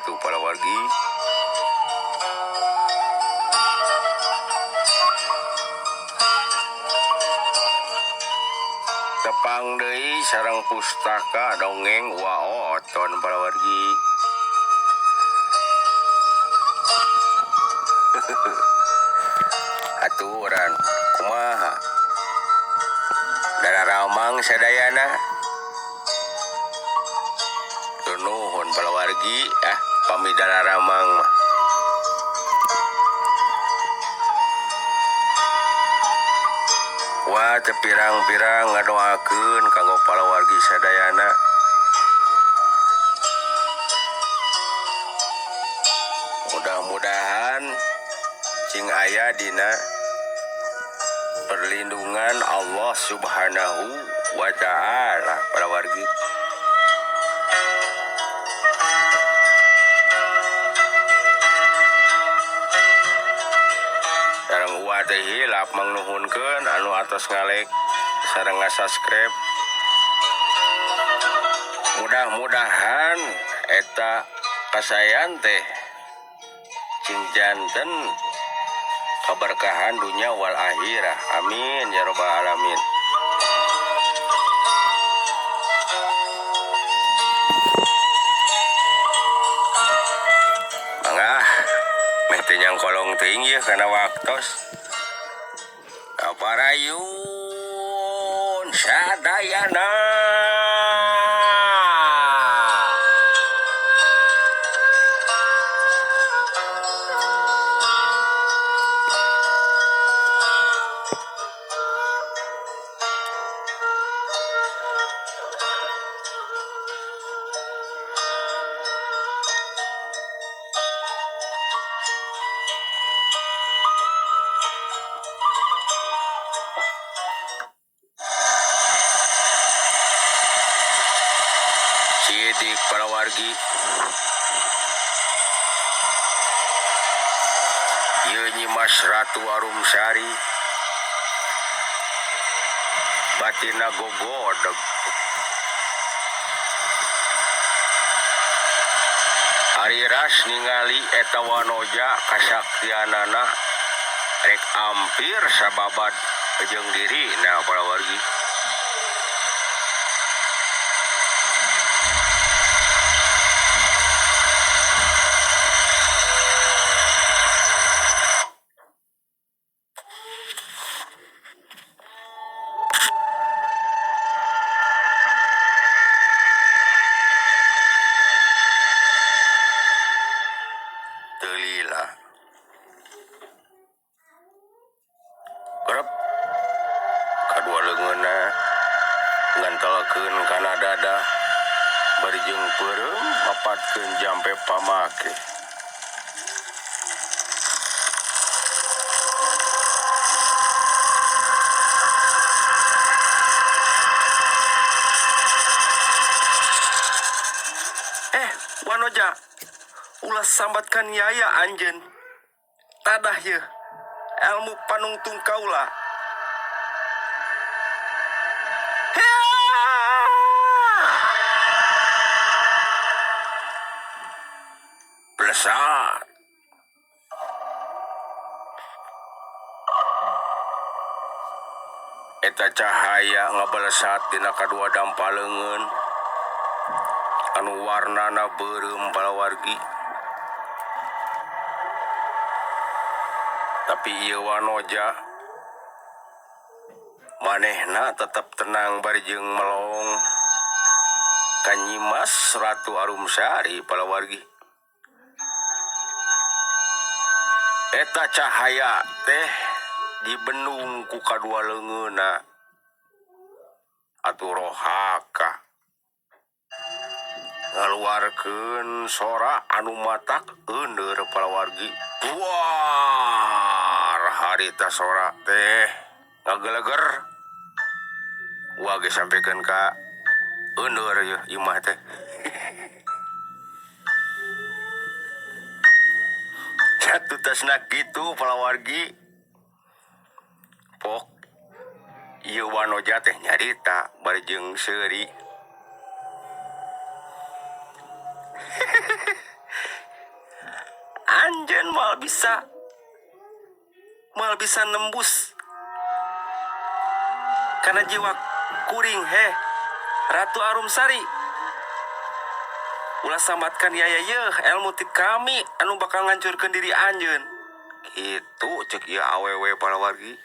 atuh para wargi. Tepang deui sareng pustaka dongeng waoton para wargi. Aturan kumaha dararamang sadayana nuhun para wargi pami dararamang mah wah tepirang-pirang ngadoakeun kanggo para wargi sadayana mudah-mudahan cing aya dina perlindungan Allah Subhanahu wa ta'ala para wargi. Sareng uwa teh hilap mangnuhunkeun anu atos ngalek sareng ngasubscribe. Mudah-mudahan eta kasayan teh cing janten keberkahan dunia wal akhirah. Amin ya rabbal alamin. Mangah meh teh nyangkolong teuing ieu kana waktos. Kabarayun sadayana. Sidik para wargi, ieu Nyi Mas Ratu Arumsari batina gogodeg. Ari ras ningali eta wanoja kasaktianana rek ampir sababad jeung dirina para wargi. Telila kerep kadua leungeunna ngantelkeun kana dada bari jeung peureum mapatkeun jampe pamake. Wanoja ulah sambatkan yaya anjeun tadah ye ilmu panungtung kaula. Blesat eta cahaya ngabalesat dina kadua dampaleungeun anu warnana beureum para wargi. Tapi ieu wanoja manehna tetep tenang bari jeung melong ka Nyi Mas Ratu Arumsari para wargi. Eta cahaya teh dibendung ku kadua leungeunna atuh rohaka ngaluarkeun sora anu matak euneur para wargi. War harita sora teh ngageleger. Wa ge sampikeun ka euneur ye imah teh. Catutasna kitu para wargi. Pok ieu wanoja teh nyarita bari jeung seuri. anjeun mal bisa nembus karena jiwa kuring Ratu Arumsari ulah sambatkan yaya ilmu ti kami anu bakal ngancurkeun diri anjeun kitu cek ieu awewe palawargi.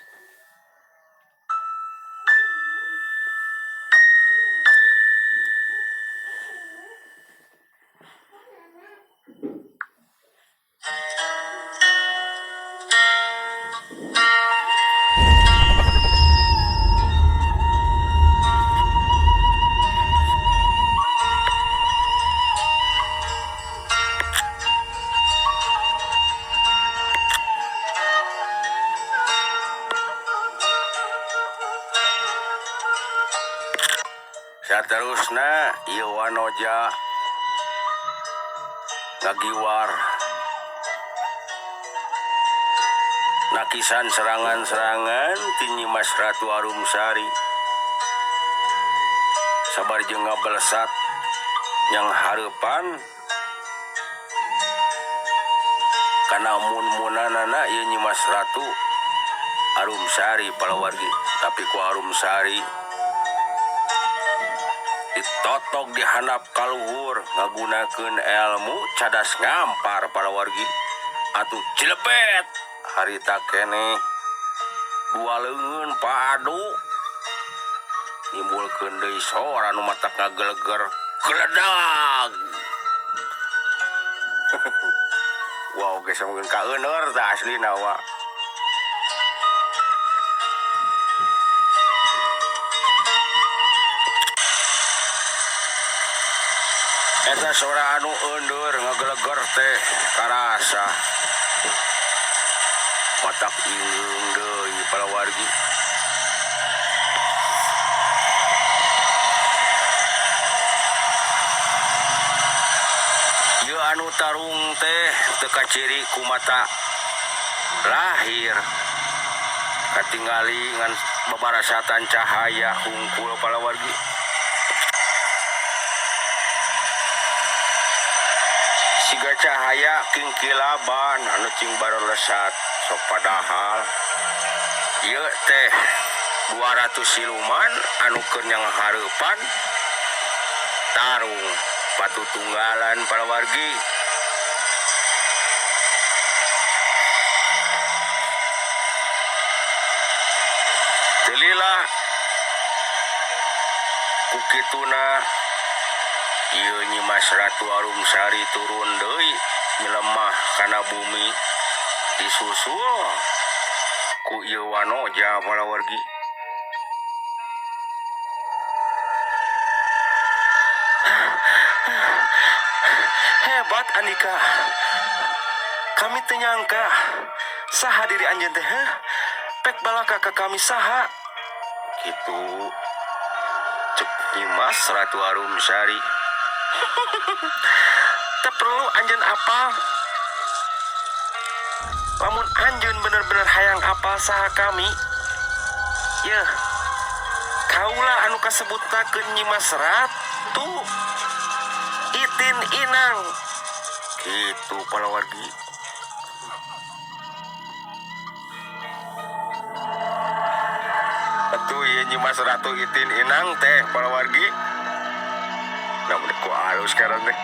Saterusna ieu wanoja ngagiwar nakisan serangan-serangan ti Nyimas Ratu Arumsari sabar jeung ngabelesat nyang hareupan kana mun-munanana ieu Nyimas Ratu Arumsari palawargi tapi ku Arumsari ditotok dihandap kaluhur ngagunakeun ilmu cadas ngampar palawargi atuh cilepet harita keneh dua leungeun padu nimbulkeun deui sora nu matak ngageleger geledag. Wow geus mungkin kaeuneur tah aslina wa. Eta sora anu eundur ngageleger teh karasa matak ingeung deui palawargi. Ieu anu tarung teh teu kaciri ku mata lahir katingali ngan babarasatan cahaya hungkul palawargi. Siga cahaya kingkilaban anu cing barelesat sok padahal ieu teh 200 siluman anu keur nyang hareupan tarung batu tunggalan palawargi. Telilah kukituna ieu Nyimas Ratu Arumsari turun deui nyelemah kana bumi disusul ku ieu wanoja palawargi. Hebat Andika, kami teu nyangka saha diri anjeun teh pek balaka ka kami saha kitu cek Nyimas Ratu Arumsari. Tak perlu anjeun apal. Lamun anjeun bener-bener hayang apal saha kami, yeuh kaula anu kasebutakeun Nyimas Ratu Itin Inang kitu palawargi. Atuh ieu Nyimas Ratu Itin Inang teh palawargi. Namun ku halus sekarang deh.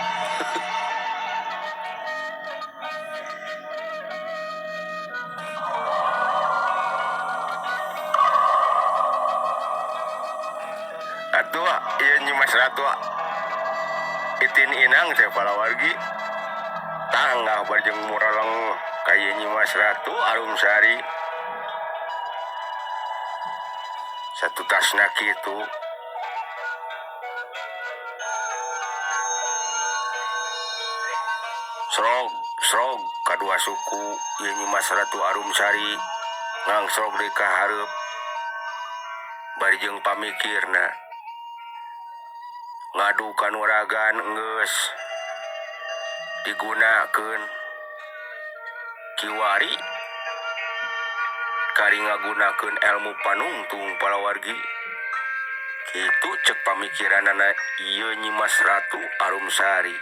Atuh ieu Nyimas Ratu Itin Inang teh palawargi. Tanggah barjeng muraleng ka ieu Nyimas Ratu Arumsari. Satu tasna kitu. Srog kadua suku ieu Nyimas Ratu Arumsari ngangsrog deui ka hareup bari jeung pamikirna ngadu kanuragan geus digunakeun kiwari kari ngagunakeun ilmu panungtung palawargi kitu cek pamikiranana ieu Nyimas Ratu Arumsari.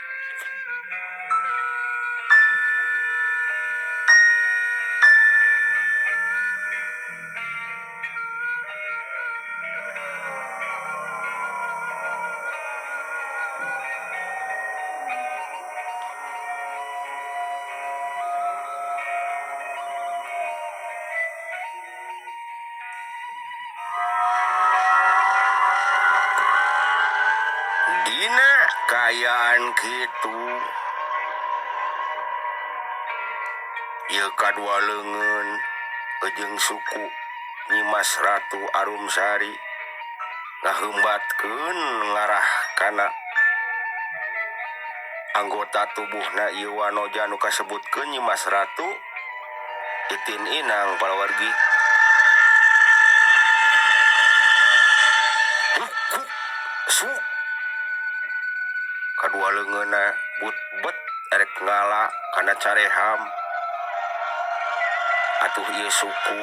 Dina kayaan gitu ieu kadua leungeun jeung suku Nyimas Ratu Arumsari ngaheumbatkeun ngarah kana anggota tubuhna ieu wanoja nu kasebutkeun Nyimas Ratu Itin Inang palawargi. Suk kadua leungeunna but erek ngala kana careham atuh ieu suku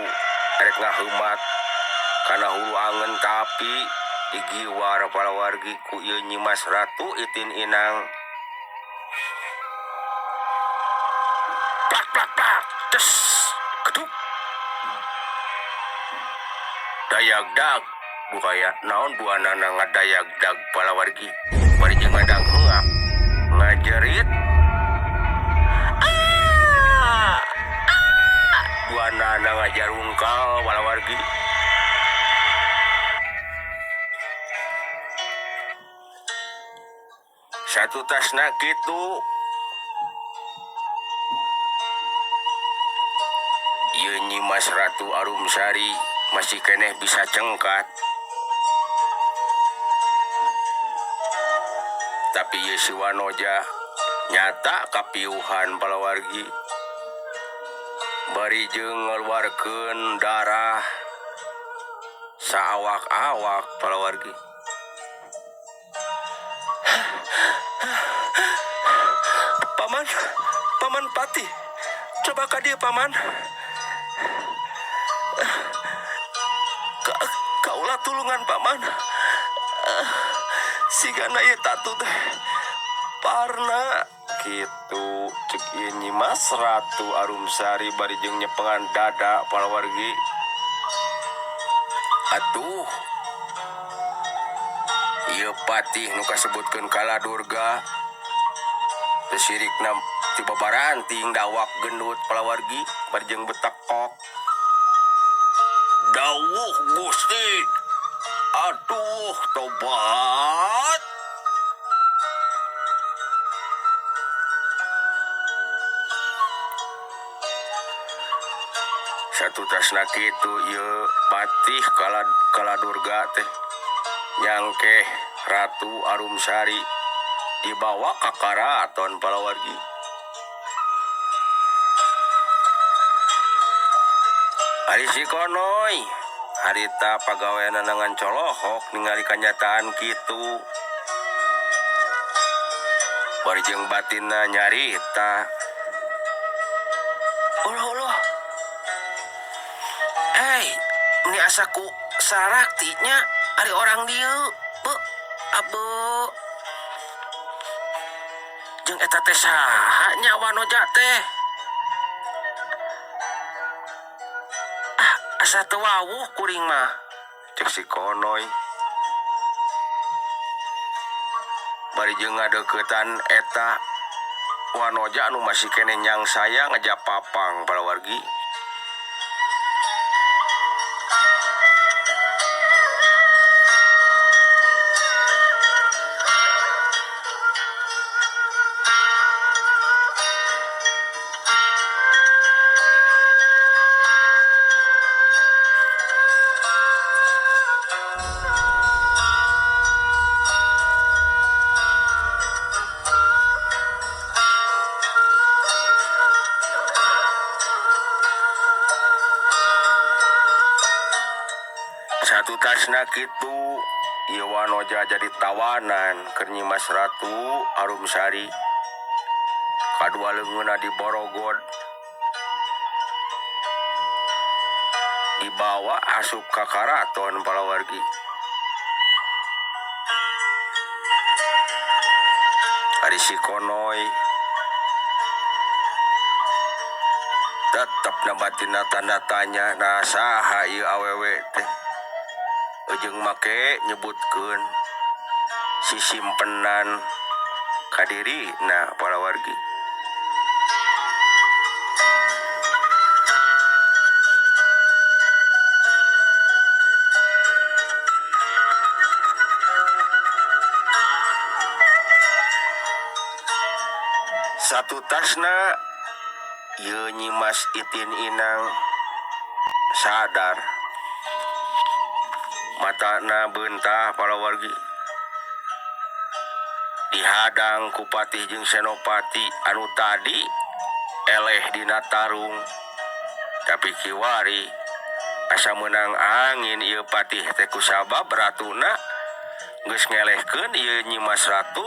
erek ngaheumbat kana hulu angeun tapi digiwar palawargi ku ieu Nyimas Ratu Itin Inang. Plak plak plak des keduk dayagdag buaya naon buanana ngadayagdag palawargi bari jeung ngadang heungap ngajerit buanana ngajarungkal palawargi. Satu tasna kitu ieu Nyimas Ratu Arumsari masih keneh bisa cengkat. Tapi ieu si wanoja nyata kapiuhan palawargi. Bari jeung ngaluarkeun darah saawak-awak palawargi. Paman Pati, coba ka dieu paman. Kaulah tulungan paman. Sigana ieu tatu teh parna kitu ceuk ieu Nyimas Ratu Arumsari bari jeung nyepengan dada palawargi. Atuh ieu patih nu kasebutkeun Kaladurga teu sirikna ti babaranting dawak gendut palawargi bari jeung betekok. Dawuh Gusti, aduh tobat. Satu tasna kitu ieu patih Kaladurga teh nyangkeh Ratu Arumsari dibawa ka karaton palawargi. Ari si Konoy harita pagaweana nangan colohok ningali kanyataan kitu bari jeung batinna nyarita. Allah ini asaku saraktinya ari orang dieu bu abu jeung eta teh saha nya wanoja teh asa teu wawuh kuring mah cek si Konoy. Bari jeung ngadeuketan eta wanoja anu masih kene nyang saya ngajapapang palawargi. Satu tasna kitu ieu wanoja jadi tawanan keur Nyimas Ratu Arumsari. Kadua leungeunna diborogod dibawa asup ka karaton palawargi. Ari si Konoy tetep nabatina tanda tanya nah saha ieu awewe teh jeung make nyebutkeun si simpenan kadiri nah palawargi. tutasna ieu Nyimas Itin Inang sadar matana beuntah palawargi dihadang ku Patih jeung Senopati anu tadi eleh dina tarung tapi kiwari asa menang angin ieu Patih teh kusabab ratuna geus ngelehkeun ieu Nyimas Ratu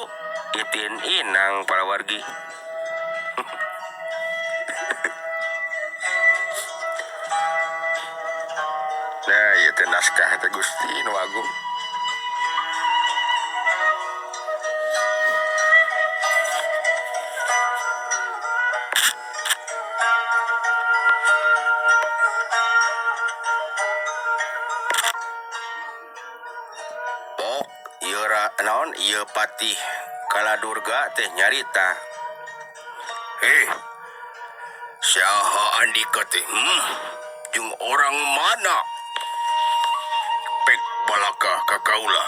Itin Inang palawargi. Nah, ieu teh naskah teh Gusti nu Agung. Oh, ieu naon ieu Patih Kaladurga teh nyarita. Saha Andika teh? Jeung orang mana? Pek balaka ka kaula.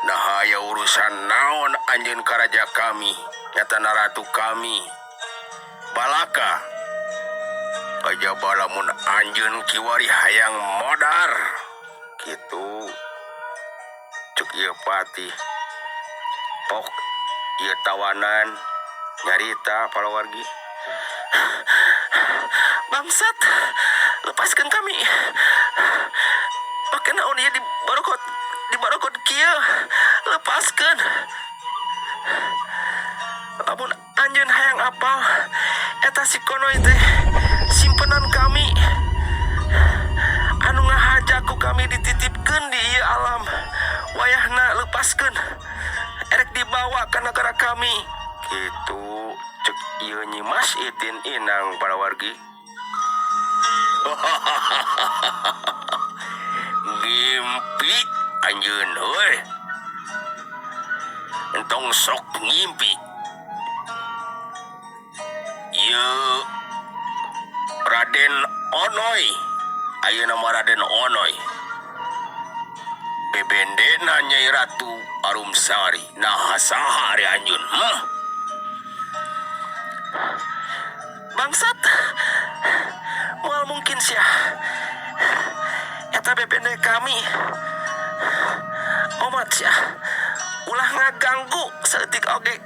Nah aya urusan naon anjeun ka raja kami, nyatana ratu kami. Balaka. Kajaba lamun anjeun kiwari hayang modar. Kitu cuk ieu Patih. Pok ieu tawanan nyarita palawargi. Bangsat, lepaskan kami. Pakai naon ieu di barokot kieu. Lepaskan. Lamun anjeun hayang apal eta si konoy teh simpenan kami. Anu ngahaja ku kami dititipkeun di ieu alam. Wayahna lepaskeun. Erek dibawa ka negara kami. Kitu cek ieu Nyimas Itin Inang palawargi. Ngimpi anjeun heuy. Entong sok ngimpi. Ieu Raden Onoy. Ayeuna mah Raden Onoy. Bebendena Nyai Ratu Arumsari. Nah saha ari anjeun? Bangsat. Moal mungkin sia. Eta bebende kami. Omat sia. Ulah ngaganggu saeutik oge.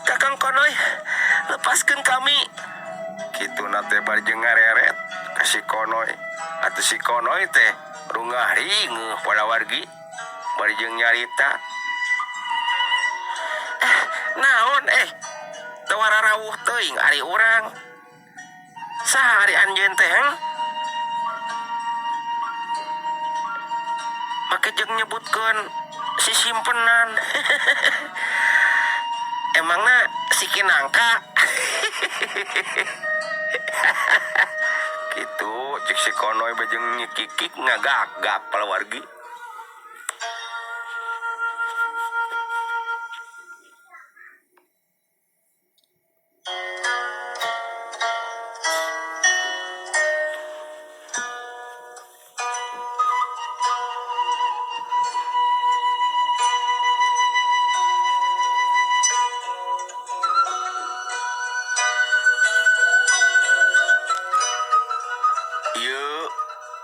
Kakang Konoy, lepaskeun kami. Kituna teh bari jeung ngareret ka si Konoy. Atuh si Konoy teh rungah ringeuh palawargi bari jeung nyarita. Naon tawara rawuh teuing ari urang. Saha ari anjeun teh? Make jeung nyebutkeun si simpenan. Emangna si Kinangka. Gitu cek si Konoy bajeng nyikikik ngagak-gak palawargi.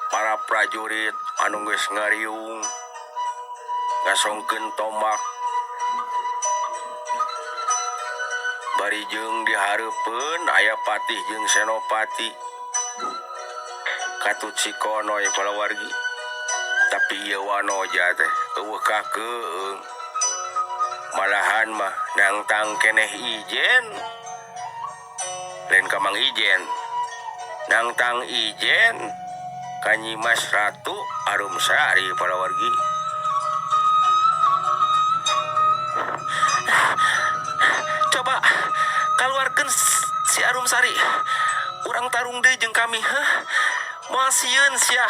Para prajurit anu geus ngariung ngasongkeun tombak bari jeung dihareupeun aya Patih jeung Senopati katut si Konoy palawargi. Tapi ieu wanoja teh eueuh kakeung malahan mah nangtang keneh ijen lain ka Mang Ijen nangtang ijen ka Nyimas Ratu Arumsari palawargi. Coba kaluarkeun si Arumsari. Urang tarung deui jeung kami. Moal sieun sia.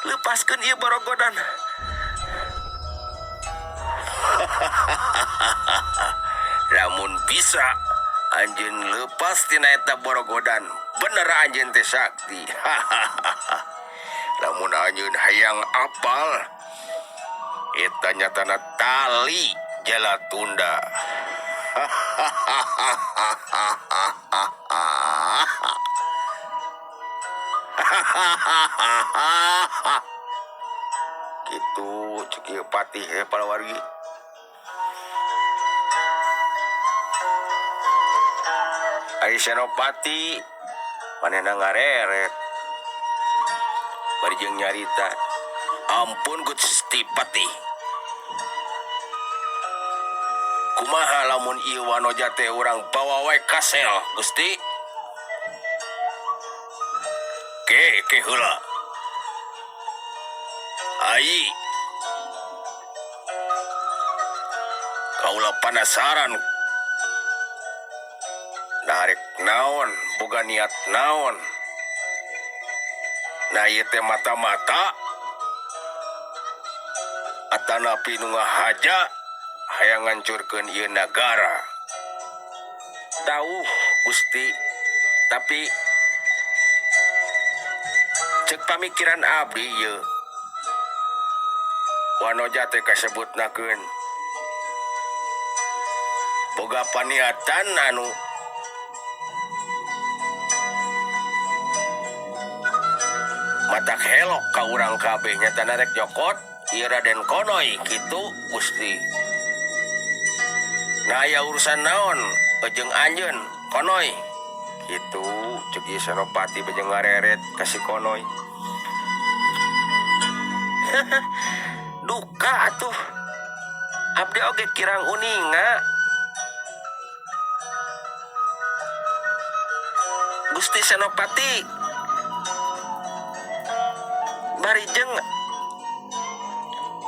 Lepaskeun ieu borogodan. Lamun bisa anjeun lepas tina eta borogodan, bener anjeun teh sakti. Lamun anjeun hayang apal eta nyatana tali jala tunda. Gitu cek ieu patih palawargi. Ari Senopati manehna ngareret bari jeung nyarita, ampun Gusti Patih, kumaha lamun ieu wanoja teh urang bawa wae ka sel Gusti. Ke heula ai kaula panasaran narek naon boga niat naon. Nah ieu teh mata-mata atanapi nu ngahaja hayang ngancurkeun ieu nagara. Tauh Gusti, tapi cek pamikiran abdi ieu wanoja teh kasebutnakeun boga paniatan anu matak helok ka urang kabeh nyata narek nyokot ieu Raden Konoy kitu Gusti. Nah aya urusan naon jeung anjeun Konoy kitu ceuk ieu Senopati bejeng ngareret ka si Konoy. Duka atuh abdi oge kirang uninga Gusti Senopati, bari jeung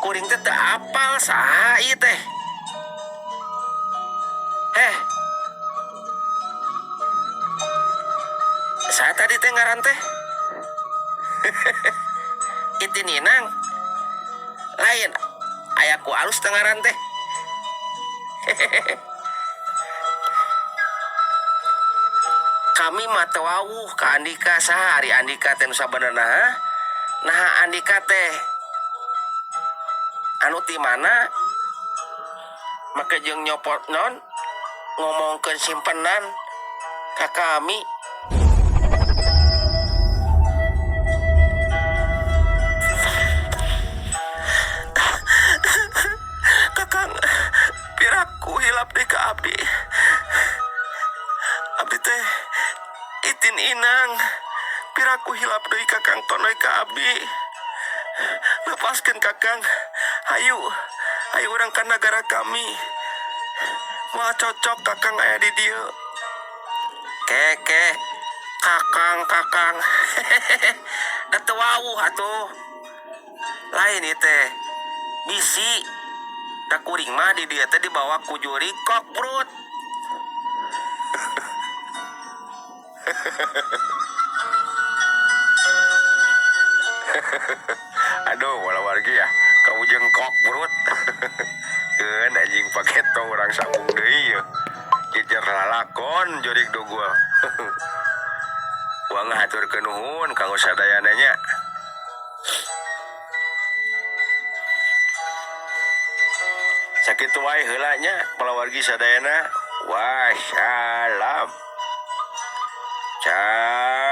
kuring teh teu apal saha ieu teh. Saha tadi teh ngaran teh? Itininang lain ayaku alus teh ngaran teh. Kami mah teu wawuh ka Andika saha ari Andika teh nu sabenerna. Nah Andika teh anu ti mana make jeung nyopot non ngomongkeun simpenan ka kami. Kakang piraku hilap deui ka abdi. Abdi teh itin inang piraku hilap deui Kakang Konoy ka abdi. Lepaskeun Kakang, hayu urang ka nagara kami. Moal cocok Kakang aya di dieu. Ke Kakang. Da teu wawuh atuh. Lain ieu teh bisi da kuring mah di dieu teh dibawa ku juri kok brut. Aduh walawargi ya kau jengkok brut. Keun anjing paketo urang sambung deui yeuh. Jejer lalakon jorik dogol. Uang ngaturkeun nuhun kanggo sadayana nya. Sakitu wae heula nya palawargi sadayana. Wassalam. Cak